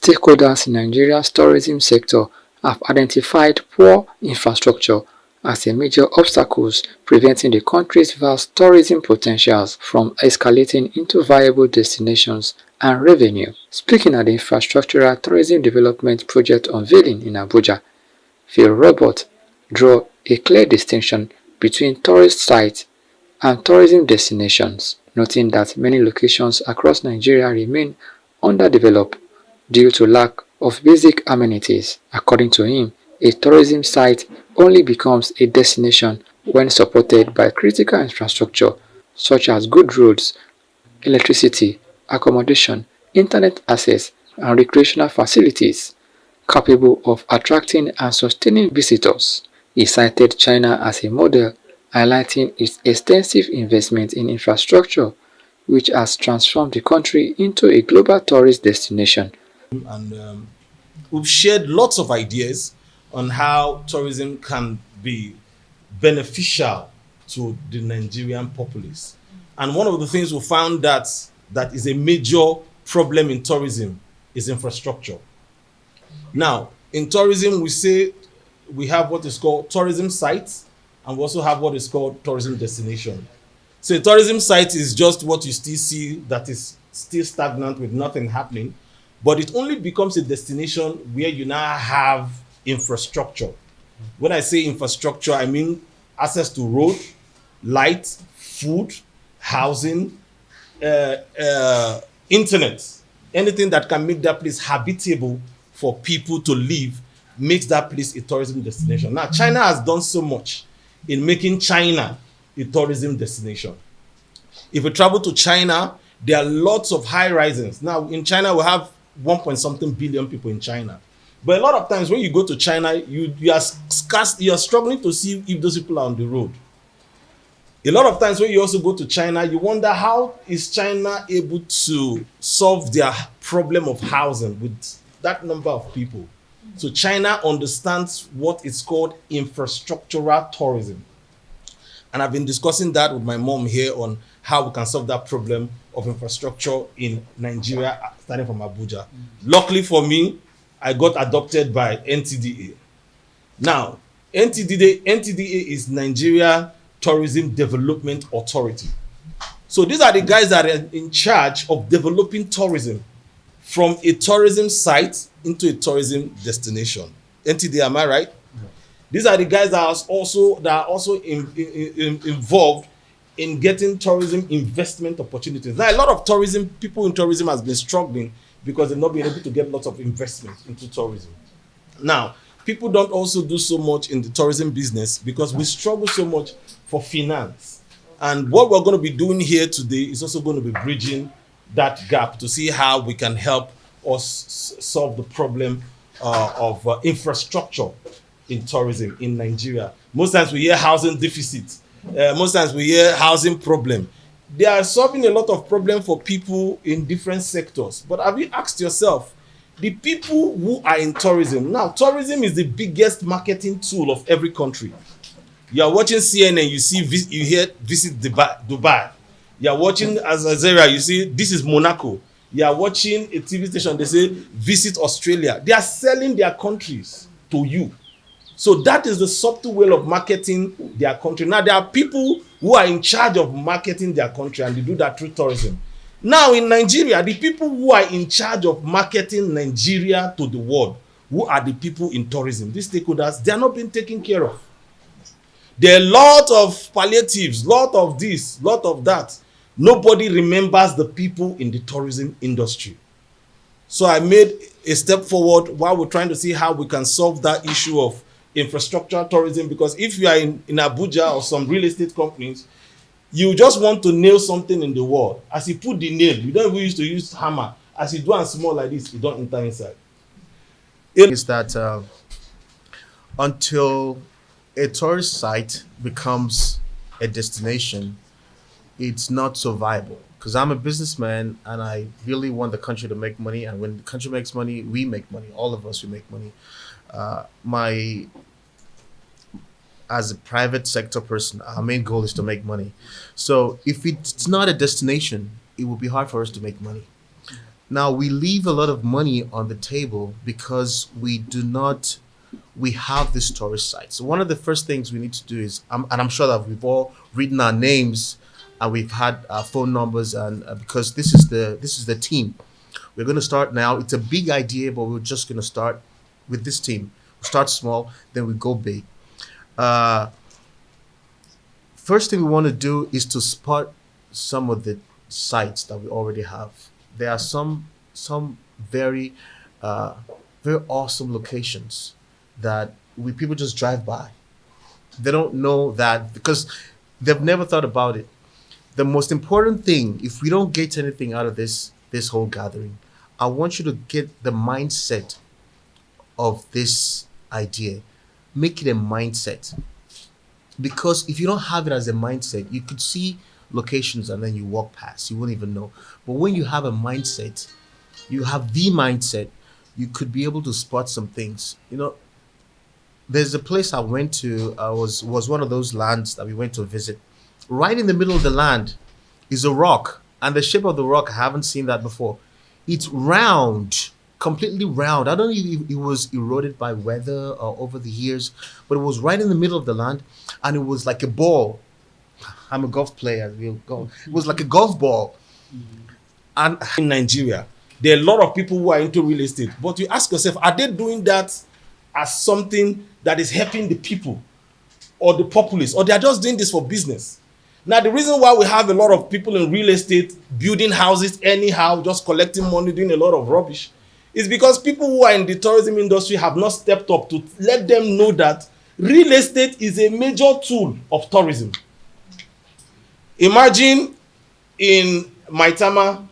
Stakeholders in Nigeria's tourism sector have identified poor infrastructure as a major obstacle preventing the country's vast tourism potentials from escalating into viable destinations and revenue. Speaking at the Infrastructural Tourism Development Project Unveiling in Abuja, Phil Robert drew a clear distinction between tourist sites and tourism destinations, noting that many locations across Nigeria remain underdeveloped due to lack of basic amenities. According to him, a tourism site only becomes a destination when supported by critical infrastructure such as good roads, electricity, accommodation, internet access, and recreational facilities capable of attracting and sustaining visitors. He cited China as a model, highlighting its extensive investment in infrastructure, which has transformed the country into a global tourist destination. And we've shared lots of ideas on how tourism can be beneficial to the Nigerian populace. And one of the things we found that is a major problem in tourism is infrastructure. Now, in tourism, we say we have what is called tourism sites, and we also have what is called tourism destination. So a tourism site is just what you still see that is still stagnant with nothing happening, but it only becomes a destination where you now have infrastructure. When I say infrastructure, I mean access to road, light, food, housing, internet, anything that can make that place habitable for people to live makes that place a tourism destination. Now, China has done so much in making China a tourism destination. If you travel to China, there are lots of high rises. Now, in China, we have 1 point something billion people in China. But a lot of times when you go to China, you are struggling to see if those people are on the road. A lot of times when you also go to China, you wonder how is China able to solve their problem of housing with that number of people. So China understands what is called infrastructural tourism. And I've been discussing that with my mom here on how we can solve that problem of infrastructure in Nigeria, starting from Abuja. Luckily for me, I got adopted by NTDA. Now, NTDA is Nigeria Tourism Development Authority. So these are the guys that are in charge of developing tourism from a tourism site into a tourism destination. NTDA, am I right? These are the guys that are also involved in getting tourism investment opportunities. Now, a lot of people in tourism has been struggling because they've not been able to get lots of investment into tourism. Now, people don't also do so much in the tourism business because we struggle so much for finance. And what we're going to be doing here today is also going to be bridging that gap to see how we can help us solve the problem of infrastructure in tourism in Nigeria. Most times we hear housing deficit. Most times we hear housing problem. They are solving a lot of problem for people in different sectors. But have you asked yourself, the people who are in tourism, now tourism is the biggest marketing tool of every country. You are watching CNN, you hear visit Dubai. You are watching Al Jazeera, you see this is Monaco. You are watching a TV station, they say visit Australia. They are selling their countries to you. So that is the subtle way of marketing their country. Now, there are people who are in charge of marketing their country, and they do that through tourism. Now, in Nigeria, the people who are in charge of marketing Nigeria to the world, who are the people in tourism, these stakeholders, they are not being taken care of. There are a lot of palliatives, lot of this, lot of that. Nobody remembers the people in the tourism industry. So I made a step forward while we're trying to see how we can solve that issue of infrastructure tourism, because if you are in Abuja or some real estate companies, you just want to nail something in the wall. As you put the nail, you don't even used to use hammer. As you do and small like this, you don't enter inside. Is that until a tourist site becomes a destination, it's not so viable. Because I'm a businessman and I really want the country to make money. And when the country makes money, we make money. All of us, we make money. As a private sector person, our main goal is to make money. So if it's not a destination, it will be hard for us to make money. Now we leave a lot of money on the table because we have this tourist site. So one of the first things we need to do is, and I'm sure that we've all written our names and we've had our phone numbers, and because this is the team. We're going to start now. It's a big idea, but we're just going to start with this team. We start small, then we go big. Uh, First thing we want to do is to spot some of the sites that we already have. There are some very uh, very awesome locations that we people just drive by. They don't know that because they've never thought about it. The most important thing, if we don't get anything out of this whole gathering, I want you to get the mindset of this idea. Make it a mindset. Because if you don't have it as a mindset, you could see locations and then you walk past. You won't even know. But when you have a mindset, you have the mindset, you could be able to spot some things. There's a place I went to. Was one of those lands that we went to visit. Right in the middle of the land is a rock, and the shape of the rock, I haven't seen that before. It's round, completely round. I don't know if it was eroded by weather or over the years, but it was right in the middle of the land, and it was like a ball. I'm a golf player. It was like a golf ball, and In Nigeria, there are a lot of people who are into real estate, but you ask yourself, are they doing that as something that is helping the people or the populace, or they are just doing this for business? Now, the reason why we have a lot of people in real estate building houses anyhow, just collecting money, doing a lot of rubbish, is because people who are in the tourism industry have not stepped up to let them know that real estate is a major tool of tourism. Imagine in Maitama,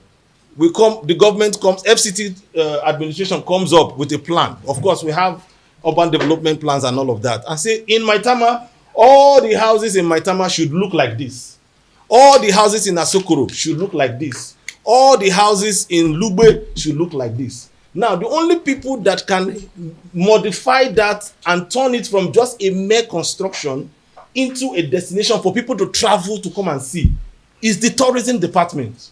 the government comes, FCT administration comes up with a plan. Of course, we have urban development plans and all of that, and say in Maitama, all the houses in Maitama should look like this. All the houses in Asokoro should look like this. All the houses in Lugbe should look like this. Now, the only people that can modify that and turn it from just a mere construction into a destination for people to travel to come and see is the tourism department.